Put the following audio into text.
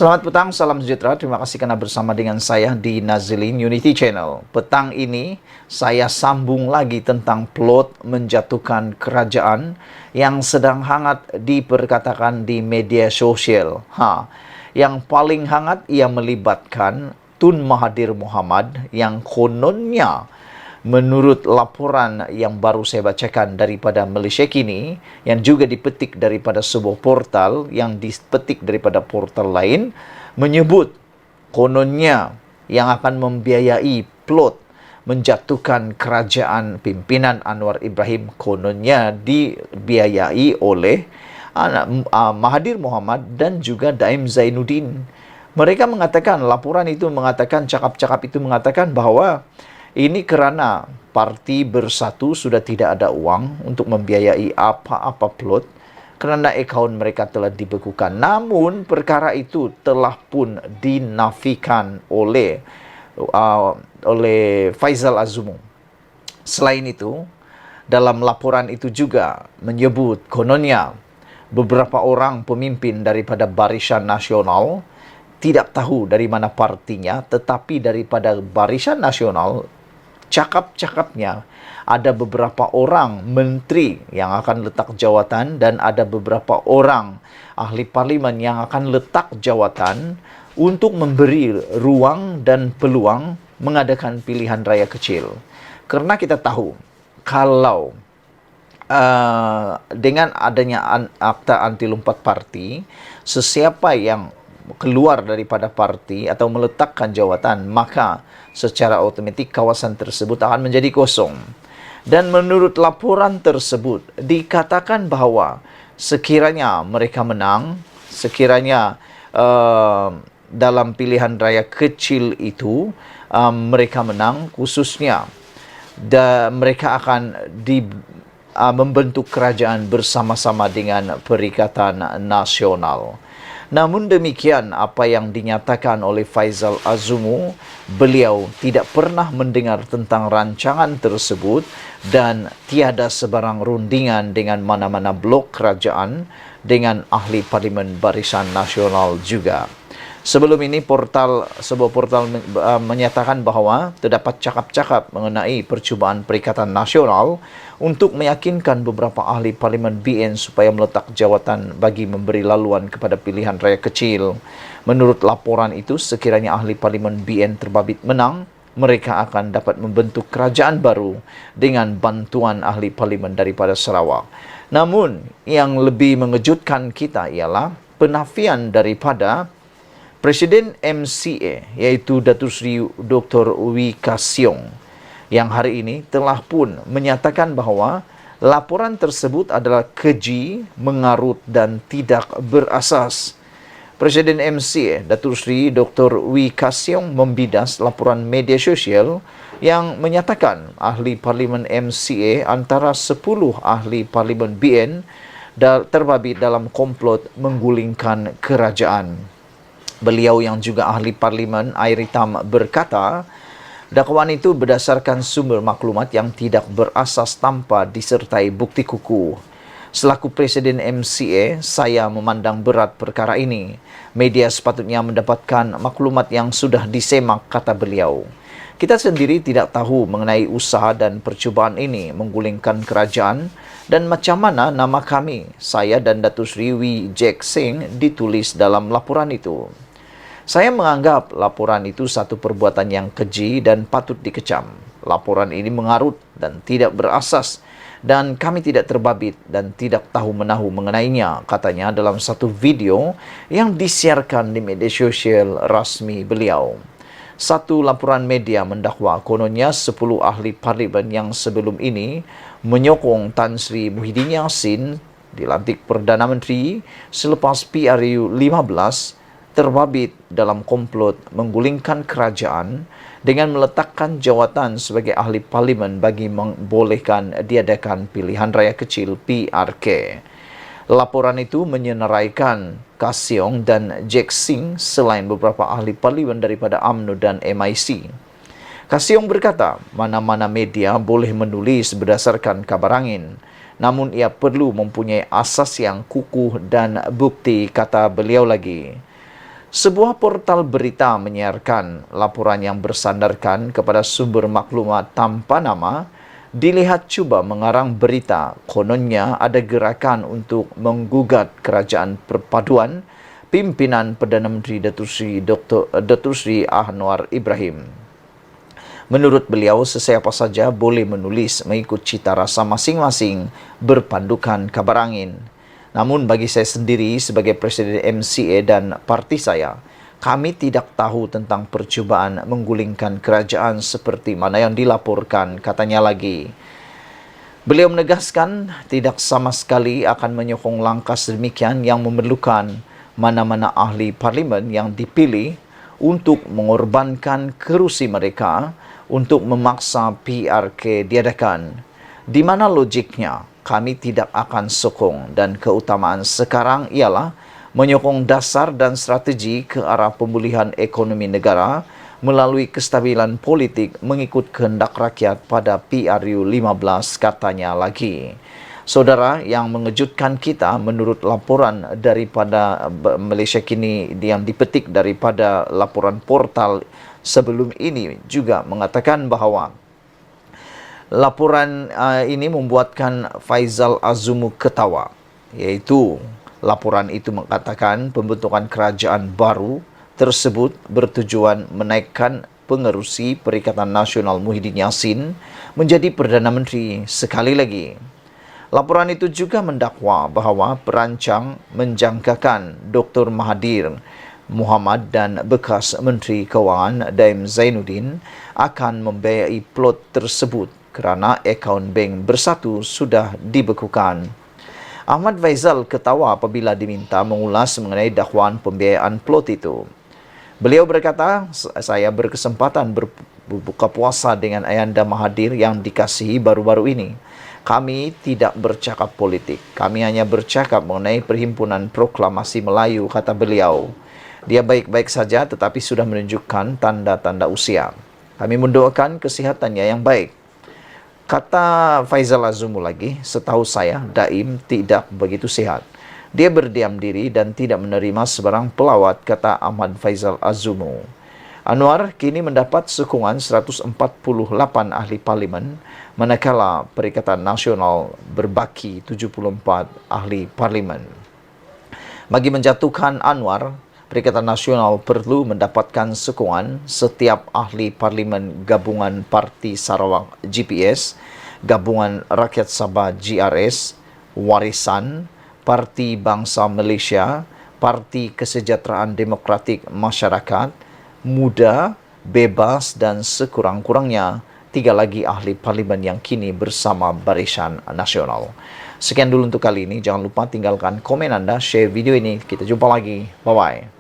Selamat petang, salam sejahtera. Terima kasih karena bersama dengan saya di Nazilin Unity Channel. Petang ini saya sambung lagi tentang plot menjatuhkan kerajaan yang sedang hangat diperkatakan di media sosial. Yang paling hangat ia melibatkan Tun Mahathir Mohamad yang kononnya menurut laporan yang baru saya bacakan daripada Malaysia Kini, yang juga dipetik daripada sebuah portal, yang dipetik daripada portal lain, menyebut kononnya yang akan membiayai plot menjatuhkan kerajaan pimpinan Anwar Ibrahim kononnya dibiayai oleh Mahathir Mohamad dan juga Daim Zainuddin. Mereka mengatakan, laporan itu mengatakan, cakap-cakap itu mengatakan bahawa ini kerana parti Bersatu sudah tidak ada uang untuk membiayai apa-apa plot kerana akaun mereka telah dibekukan. Namun perkara itu telah pun dinafikan oleh Faisal Azumu. Selain itu, dalam laporan itu juga menyebut kononnya beberapa orang pemimpin daripada Barisan Nasional tidak tahu dari mana partinya, tetapi daripada Barisan Nasional, cakap-cakapnya ada beberapa orang menteri yang akan letak jawatan dan ada beberapa orang ahli parlimen yang akan letak jawatan untuk memberi ruang dan peluang mengadakan pilihan raya kecil. Kerana kita tahu kalau dengan adanya akta anti lompat parti, sesiapa yang keluar daripada parti atau meletakkan jawatan, maka secara otomatik kawasan tersebut akan menjadi kosong. Dan menurut laporan tersebut dikatakan bahawa sekiranya mereka menang, sekiranya dalam pilihan raya kecil itu mereka menang, khususnya mereka akan membentuk kerajaan bersama-sama dengan Perikatan Nasional. Namun demikian, apa yang dinyatakan oleh Faisal Azumu, beliau tidak pernah mendengar tentang rancangan tersebut dan tiada sebarang rundingan dengan mana-mana blok kerajaan dengan ahli parlimen Barisan Nasional juga. Sebelum ini sebuah portal menyatakan bahawa terdapat cakap-cakap mengenai percubaan Perikatan Nasional untuk meyakinkan beberapa ahli parlimen BN supaya meletak jawatan bagi memberi laluan kepada pilihan raya kecil. Menurut laporan itu, sekiranya ahli parlimen BN terbabit menang, mereka akan dapat membentuk kerajaan baru dengan bantuan ahli parlimen daripada Sarawak. Namun, yang lebih mengejutkan kita ialah penafian daripada Presiden MCA, iaitu Datuk Seri Dr. Wee Ka Siong, yang hari ini telah pun menyatakan bahawa laporan tersebut adalah keji, mengarut dan tidak berasas. Presiden MCA, Datuk Seri Dr. Wee Ka Siong, membidas laporan media sosial yang menyatakan ahli parlimen MCA antara 10 ahli parlimen BN terbabit dalam komplot menggulingkan kerajaan. Beliau yang juga ahli parlimen Air Hitam berkata, dakwaan itu berdasarkan sumber maklumat yang tidak berasas tanpa disertai bukti kukuh. Selaku Presiden MCA, saya memandang berat perkara ini. Media sepatutnya mendapatkan maklumat yang sudah disemak, kata beliau. Kita sendiri tidak tahu mengenai usaha dan percubaan ini menggulingkan kerajaan dan macam mana nama kami, saya dan Datuk Seri Wee Jack Singh, ditulis dalam laporan itu. Saya menganggap laporan itu satu perbuatan yang keji dan patut dikecam. Laporan ini mengarut dan tidak berasas dan kami tidak terbabit dan tidak tahu-menahu mengenainya, katanya dalam satu video yang disiarkan di media sosial rasmi beliau. Satu laporan media mendakwa kononnya 10 ahli parlimen yang sebelum ini menyokong Tan Sri Muhyiddin Yassin dilantik Perdana Menteri selepas PRU 15 terbabit dalam komplot menggulingkan kerajaan dengan meletakkan jawatan sebagai ahli parlimen bagi membolehkan diadakan pilihan raya kecil PRK. Laporan itu menyenaraikan Ka Siong dan Jack Singh selain beberapa ahli parlimen daripada UMNO dan MIC. Ka Siong berkata, mana-mana media boleh menulis berdasarkan kabar angin, namun ia perlu mempunyai asas yang kukuh dan bukti, kata beliau lagi. Sebuah portal berita menyiarkan laporan yang bersandarkan kepada sumber maklumat tanpa nama dilihat cuba mengarang berita kononnya ada gerakan untuk menggugat kerajaan perpaduan pimpinan Perdana Menteri Datuk Seri Anwar Ibrahim. Menurut beliau, sesiapa saja boleh menulis mengikut cita rasa masing-masing berpandukan kabar angin. Namun bagi saya sendiri sebagai Presiden MCA dan parti saya, kami tidak tahu tentang percubaan menggulingkan kerajaan seperti mana yang dilaporkan, katanya lagi. Beliau menegaskan tidak sama sekali akan menyokong langkah sedemikian yang memerlukan mana-mana ahli parlimen yang dipilih untuk mengorbankan kerusi mereka untuk memaksa PRK diadakan. Di mana logiknya? Kami tidak akan sokong dan keutamaan sekarang ialah menyokong dasar dan strategi ke arah pemulihan ekonomi negara melalui kestabilan politik mengikut kehendak rakyat pada PRU 15, katanya lagi. Saudara, yang mengejutkan kita menurut laporan daripada Malaysia Kini yang dipetik daripada laporan portal sebelum ini juga mengatakan bahawa laporan ini membuatkan Faizal Azumu ketawa, iaitu laporan itu mengatakan pembentukan kerajaan baru tersebut bertujuan menaikkan pengerusi Perikatan Nasional Muhyiddin Yassin menjadi Perdana Menteri sekali lagi. Laporan itu juga mendakwa bahawa perancang menjangkakan Dr. Mahathir Muhammad dan bekas Menteri Kewangan Daim Zainuddin akan membiayai plot tersebut kerana akaun bank bersatu sudah dibekukan. Ahmad Faizal ketawa apabila diminta mengulas mengenai dakwaan pembiayaan plot itu. Beliau berkata, saya berkesempatan berbuka puasa dengan Ayanda Mahathir yang dikasihi baru-baru ini. Kami tidak bercakap politik. Kami hanya bercakap mengenai Perhimpunan Proklamasi Melayu, kata beliau. Dia baik-baik saja tetapi sudah menunjukkan tanda-tanda usia. Kami mendoakan kesihatannya yang baik. Kata Faizal Azumu lagi, setahu saya, Daim tidak begitu sihat. Dia berdiam diri dan tidak menerima sebarang pelawat, kata Ahmad Faizal Azumu. Anwar kini mendapat sokongan 148 ahli parlimen, manakala Perikatan Nasional berbaki 74 ahli parlimen. Bagi menjatuhkan Anwar, Perikatan Nasional perlu mendapatkan sokongan setiap ahli parlimen gabungan Parti Sarawak GPS, Gabungan Rakyat Sabah GRS, Warisan, Parti Bangsa Malaysia, Parti Kesejahteraan Demokratik Masyarakat, Muda, Bebas dan sekurang-kurangnya 3 lagi ahli parlimen yang kini bersama Barisan Nasional. Sekian dulu untuk kali ini. Jangan lupa tinggalkan komen anda, share video ini. Kita jumpa lagi. Bye-bye.